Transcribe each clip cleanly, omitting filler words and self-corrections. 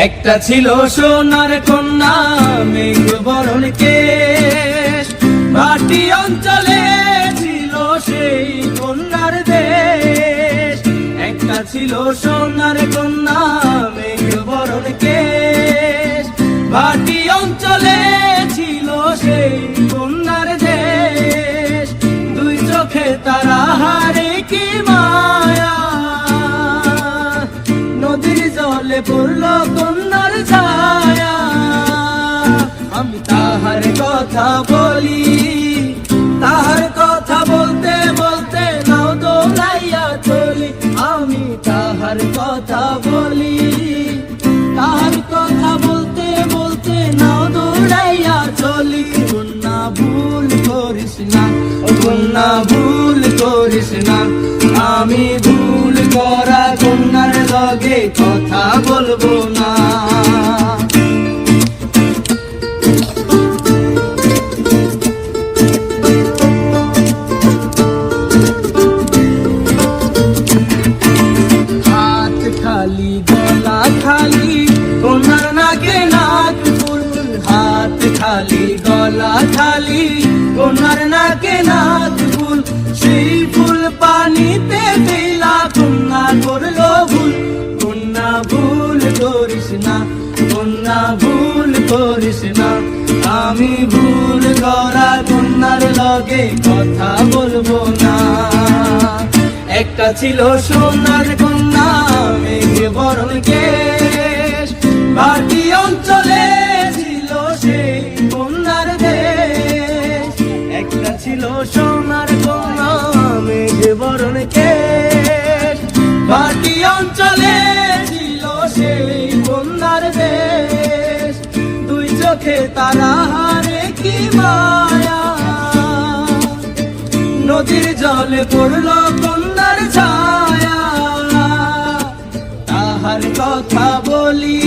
একটা ছিল সোনার কন্যা মেঘ বরণ কেশ, ভাটি অঞ্চলে ছিল সেই কন্যার দেশ। একটা ছিল সোনার কন্যা মেঘ বরণ কেশ, ভাটি অঞ্চলে ছিল সেই কন্যার দেশ। দুই চোখে তারা হারে কি মায়া, নদীর জলে পড়ল কন্যার ছায়া। আমি তাহার কথা বলি, তাহার কথা বলতে বলতে নাও দোলাইয়া চলি। আমি তাহার কথা বলি, তাহার কথা বলতে বলতে নাও দৌড়াইয়া চলি। কন্যা ভুল করিস না, ও কন্যা ভুল করিস না, আমি ভুল করা কন্যার লগে কথা বলবো না। হাত খালি গলা খালি কন্যার নাকে নাক ফুল, হাত খালি গলা খালি কন্যার নাকে নাক ফুল। সেই ফুল পানিতে ফেলা কন্যা করলো ভুল। কন্যা ভুল করিস না, কন্যা ভুল করিস না, আমি ভুল করা কন্যার লগে কথা বলবো না। একটা ছিল সোনার কন্যা মেঘ বরণ কেশ, ভাটি অঞ্চলে ছিল সেই কন্যার দেশ। একটা ছিল সোনার কন্যা মেঘ বরণ কেশ, ভাটি অঞ্চলে ছিল সেই কন্যার দেশ। দুই চোখে তারা হারে কি মায়া, নদীর জলে পড়ল কন্যার ছায়া। তাহার কথা বলি,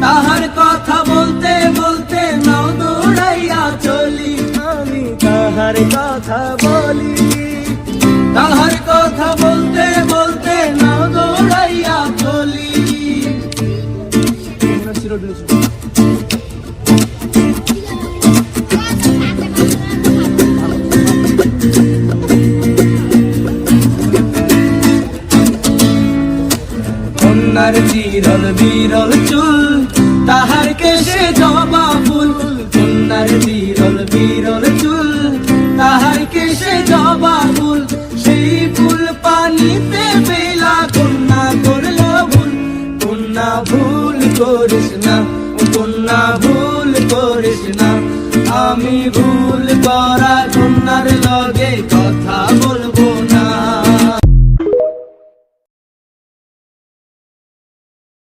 তাহার কথা বলতে বলতে নাও দৌড়াইয়া চলি। আমি তাহার কথা বলি, তাহার কথা বলতে বলতে নাও দৌড়াইয়া চলি। কন্যার বিরল বিরল চুল, তাহার কেশে জবা ফুল। কন্যার বিরল বিরল চুল, তাহার কেশে জবা ফুল। সেই ফুল পানিতে ফেলা কন্যা করল ভুল। কন্যা ভুল করিস না, কন্যা ভুল করিস না, আমি ভুল করা কন্যার লগে